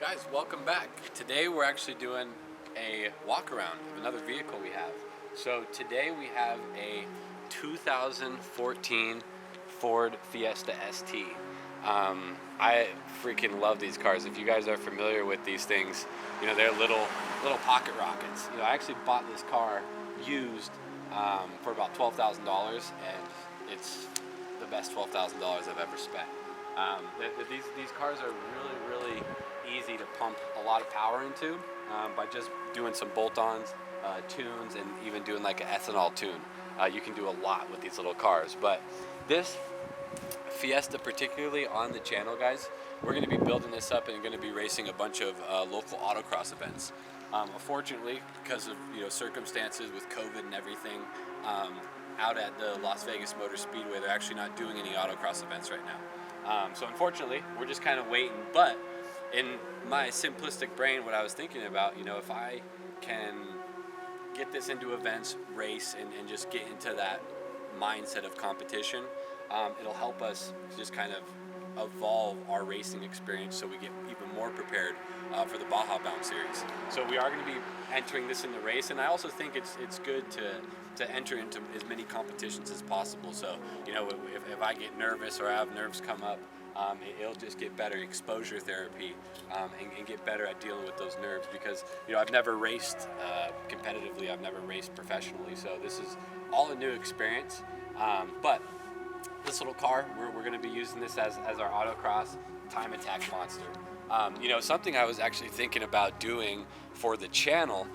Guys, welcome back. Today we're actually doing a walk around of another vehicle we have. So today we have a 2014 Ford Fiesta ST. I freaking love these cars. If you guys are familiar with these things, you know, they're little pocket rockets. You know, I actually bought this car used for about $12,000, and it's the best $12,000 I've ever spent. These cars are really easy to pump a lot of power into by just doing some bolt-ons, tunes, and even doing like an ethanol tune. You can do a lot with these little cars. But this Fiesta, particularly on the channel, guys, we're going to be building this up and going to be racing a bunch of local autocross events. Unfortunately, because of circumstances with COVID and everything, out at the Las Vegas Motor Speedway, they're actually not doing any autocross events right now. So unfortunately, we're just kind of waiting. But in my simplistic brain, what I was thinking about, if I can get this into events, race, and just get into that mindset of competition, it'll help us just kind of evolve our racing experience so we get even more prepared for the Baja Bound Series. So we are going to be entering this in the race, and I also think it's good to enter into as many competitions as possible. So if I get nervous or I have nerves come up, it'll just get better exposure therapy and get better at dealing with those nerves, because I've never raced competitively, I've never raced professionally, so this is all a new experience. But this little car, we're going to be using this as our autocross time attack monster. Something I was actually thinking about doing for the channel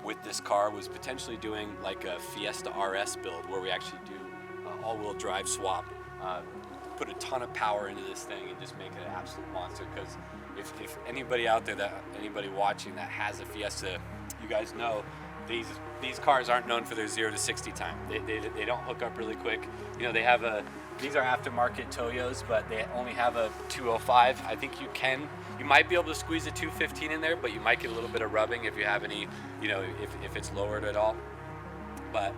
with this car was potentially doing like a Fiesta RS build where we actually do all-wheel drive swap, put a ton of power into this thing and just make it an absolute monster. Because if anybody out there, anybody watching that has a Fiesta, you guys know these cars aren't known for their 0 to 60 time. They don't hook up really quick. They have these are aftermarket Toyos, but they only have a 205. I think you might be able to squeeze a 215 in there, but you might get a little bit of rubbing if you have any, if it's lowered at all. But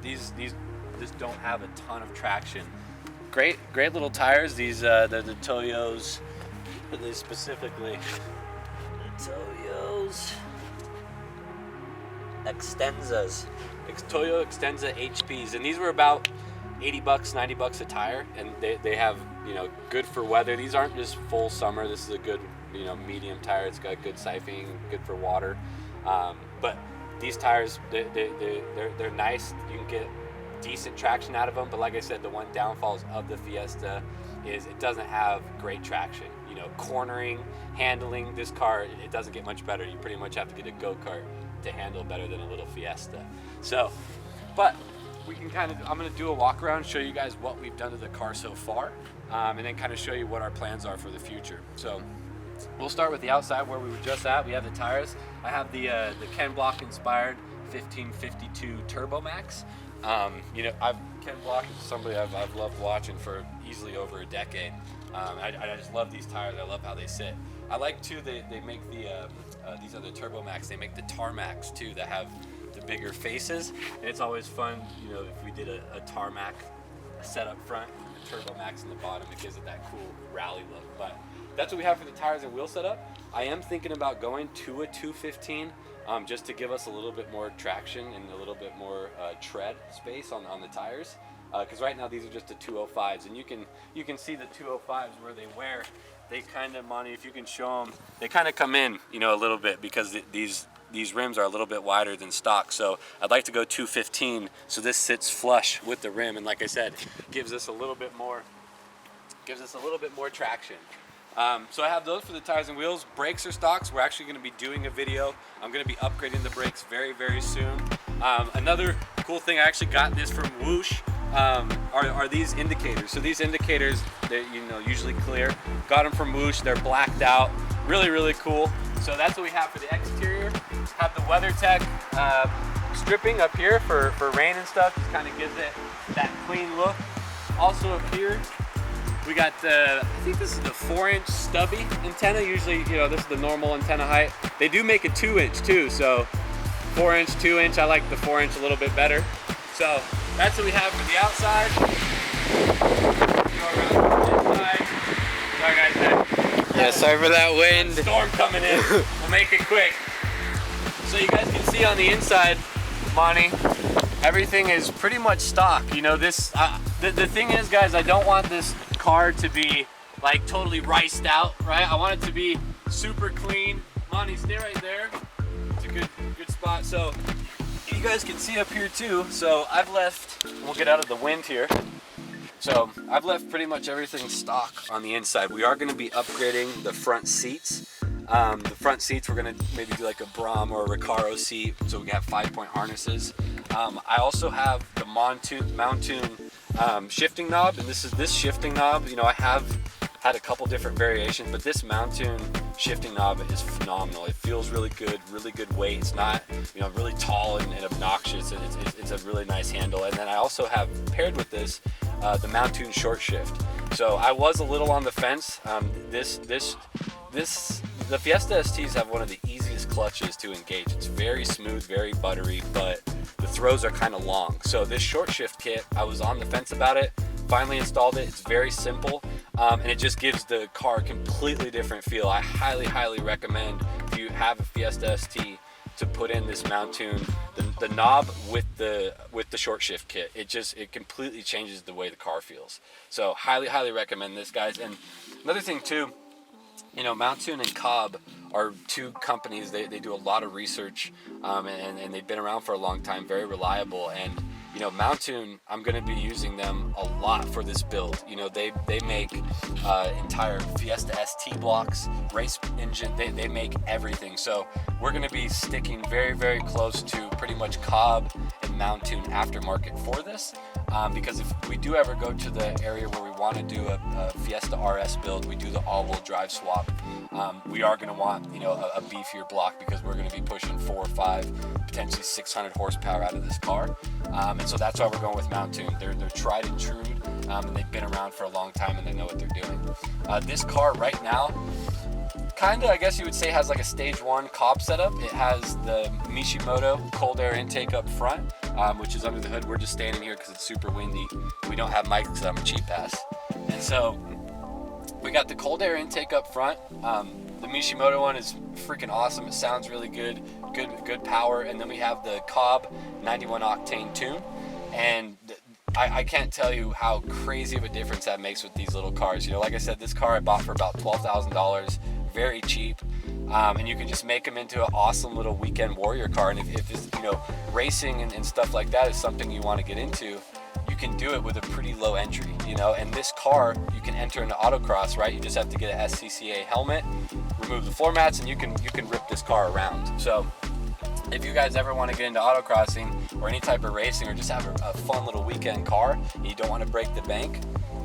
these just don't have a ton of traction. Great little tires. These the Toyos, these specifically the Toyos Extenzas, Toyo Extenza HPs, and these were about $80, $90 a tire, and they have good for weather. These aren't just full summer. This is a good medium tire. It's got good siphoning, good for water. But these tires, they're nice. You can get decent traction out of them, but like I said, the one downfalls of the Fiesta is it doesn't have great traction. Cornering, handling, this car, it doesn't get much better. You pretty much have to get a go-kart to handle better than a little Fiesta. So, but we can I'm going to do a walk around, show you guys what we've done to the car so far, and then kind of show you what our plans are for the future. So we'll start with the outside where we were just at. We have the tires. I have the Ken Block inspired 1552 Turbo Max. Ken Block is somebody I've loved watching for easily over a decade. I just love these tires. I love how they sit. I like too, they make these other Turbo Max, they make the Tarmacs too that have the bigger faces. And it's always fun, if we did a Tarmac set up front and the Turbo Max in the bottom, it gives it that cool rally look. But that's what we have for the tires and wheel setup. I am thinking about going to a 215 just to give us a little bit more traction and a little bit more tread space on the tires. Because right now these are just the 205s, and you can see the 205s where they wear. They kind of, Monty, if you can show them, they kind of come in, a little bit, because these rims are a little bit wider than stock. So I'd like to go 215, so this sits flush with the rim, and like I said, gives us a little bit more traction. So I have those for the tires and wheels. Brakes are stocks. We're actually going to be doing a video. I'm going to be upgrading the brakes very soon. Another cool thing, I actually got this from Whoosh. Are these indicators. So these indicators, they're usually clear. Got them from Whoosh. They're blacked out. Really cool. So that's what we have for the exterior. Have the WeatherTech stripping up here for rain and stuff. Just kind of gives it that clean look. Also up here, we got I think this is the 4-inch stubby antenna. Usually, this is the normal antenna height. They do make a 2-inch too. So 4-inch, 2-inch. I like the 4-inch a little bit better. So that's what we have for the outside. Go around to the inside. Sorry guys, Yeah, sorry for that wind. Storm coming in. We'll make it quick. So you guys can see on the inside, Monty, everything is pretty much stock. You know, this, the thing is, guys, I don't want this car to be like totally riced out, right? I want it to be super clean. Monty, stay right there. It's a good spot. So you guys can see up here too. So I've left, we'll get out of the wind here. So I've left pretty much everything stock on the inside. We are going to be upgrading the front seats. The front seats, we're going to maybe do like a Brom or a Recaro seat, so we can have 5-point harnesses. I also have the Mountune shifting knob, and this shifting knob, you know, I have had a couple different variations, but this Mountune shifting knob is phenomenal. It feels really good weight. It's not, you know, really tall and obnoxious. It's a really nice handle. And then I also have paired with this the Mountune short shift. So I was a little on the fence. The Fiesta STs have one of the easiest clutches to engage. It's very smooth, very buttery, but the throws are kind of long. So this short shift kit, I was on the fence about it. Finally installed it. It's very simple, and it just gives the car a completely different feel. I highly recommend, if you have a Fiesta ST, to put in this Mountune, the knob with the short shift kit. It completely changes the way the car feels. So highly recommend this, guys. And another thing too, you know, Mountune and Cobb are two companies. They do a lot of research, and they've been around for a long time, very reliable. And you know, Mountune, I'm going to be using them a lot for this build. You know, they make entire Fiesta ST blocks, race engine, they make everything. So we're going to be sticking very close to pretty much Cobb and Mountune aftermarket for this, because if we do ever go to the area where we want to do a Fiesta RS build, we do the all-wheel drive swap, we are going to want, you know, a beefier block, because we're going to be pushing 4 or 5, potentially 600 horsepower out of this car. And so that's why we're going with Mountune. They're tried and true, and they've been around for a long time, and they know what they're doing. This car right now, kinda, I guess you would say, has like a stage 1 Cobb setup. It has the Mishimoto cold air intake up front, which is under the hood. We're just standing here because it's super windy. We don't have mics because I'm a cheap ass. And so we got the cold air intake up front. The Mishimoto one is freaking awesome. It sounds really good power. And then we have the Cobb 91 octane tune, and I can't tell you how crazy of a difference that makes with these little cars. You know, like I said, this car I bought for about $12,000, very cheap, and you can just make them into an awesome little weekend warrior car. And if it's, you know, racing and stuff like that is something you want to get into, you can do it with a pretty low entry, you know. And this car, you can enter into autocross, right? You just have to get an SCCA helmet, remove the floor mats, and you can rip this car around. So if you guys ever want to get into autocrossing or any type of racing, or just have a fun little weekend car and you don't want to break the bank,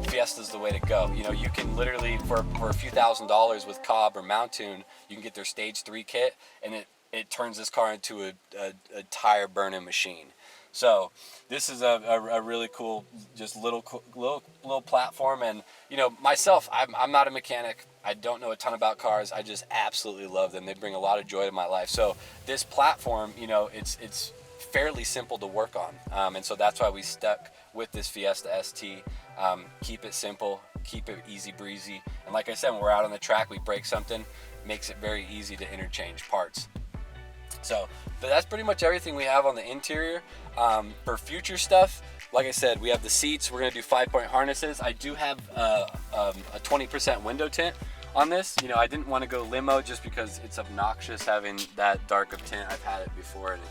Fiesta's the way to go. You know, you can literally, for a few $1,000s with Cobb or Mountune, you can get their stage 3 kit, and it turns this car into a tire burning machine. So this is a really cool, just little platform. And you know, myself, I'm not a mechanic. I don't know a ton about cars. I just absolutely love them. They bring a lot of joy to my life. So this platform, you know, it's fairly simple to work on, and so that's why we stuck with this Fiesta ST. Keep it simple, keep it easy breezy, and like I said, when we're out on the track, we break something, makes it very easy to interchange parts. So, but that's pretty much everything we have on the interior. For future stuff, like I said, we have the seats. We're gonna do 5-point harnesses. I do have a 20% window tint on this. You know, I didn't want to go limo just because it's obnoxious having that dark of tint. I've had it before, and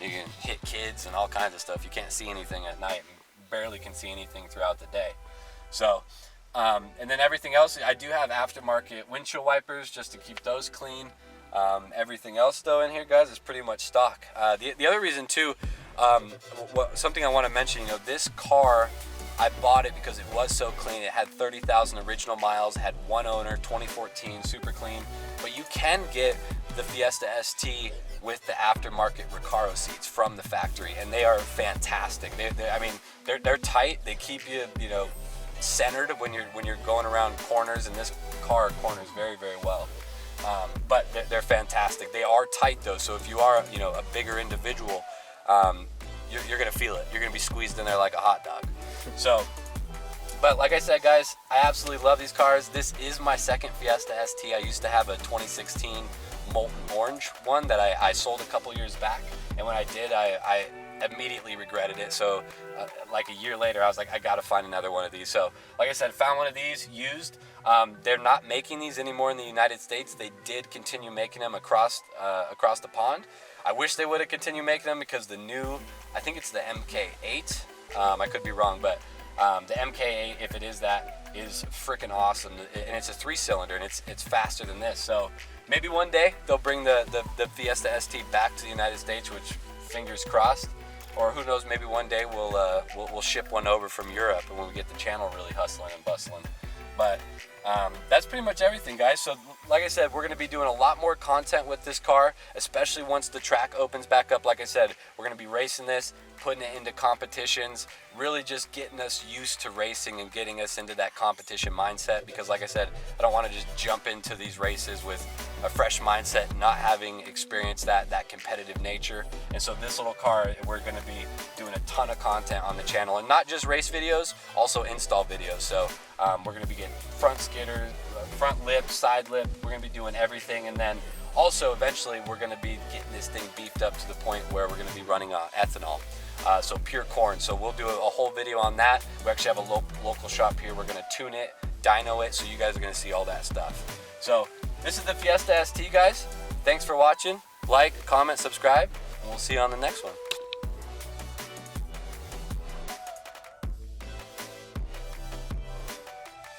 you can hit kids and all kinds of stuff. You can't see anything at night. You barely can see anything throughout the day. So, and then everything else, I do have aftermarket windshield wipers just to keep those clean. Everything else though in here, guys, is pretty much stock. The other reason too, something I want to mention, you know, this car, I bought it because it was so clean. It had 30,000 original miles, had one owner, 2014, super clean. But you can get the Fiesta ST with the aftermarket Recaro seats from the factory, and they are fantastic. They're tight. They keep you, you know, centered when you're going around corners, and this car corners very well. But they're fantastic. They are tight though, so if you are, you know, a bigger individual, you're gonna feel it. You're gonna be squeezed in there like a hot dog. So But like I said, guys, I absolutely love these cars. This is my second Fiesta ST. I used to have a 2016 molten orange one that I sold a couple years back, and when I did, I immediately regretted it. So like a year later, I was like, I gotta find another one of these. So like I said, found one of these used. They're not making these anymore in the United States. They did continue making them across the pond. I wish they would have continued making them, because the new, I think it's the MK8, I could be wrong, but the MK8, if it is that, is freaking awesome, and it's a 3-cylinder, and it's faster than this. So maybe one day they'll bring the Fiesta ST back to the United States, which fingers crossed. Or who knows, maybe one day we'll ship one over from Europe, and when we get the channel really hustling and bustling. But that's pretty much everything, guys. So like I said, we're going to be doing a lot more content with this car, especially once the track opens back up. Like I said, we're going to be racing this, putting it into competitions, really just getting us used to racing and getting us into that competition mindset. Because like I said, I don't want to just jump into these races with a fresh mindset, not having experienced that competitive nature. And so this little car, we're going to be doing a ton of content on the channel, and not just race videos, also install videos. So we're going to be getting front skidders, front lip, side lip. We're going to be doing everything, and then also eventually we're going to be getting this thing beefed up to the point where we're going to be running ethanol. So pure corn. So we'll do a whole video on that. We actually have a local shop here. We're going to tune it, dyno it, so you guys are going to see all that stuff. So this is the Fiesta ST, guys. Thanks for watching. Like, comment, subscribe, and we'll see you on the next one.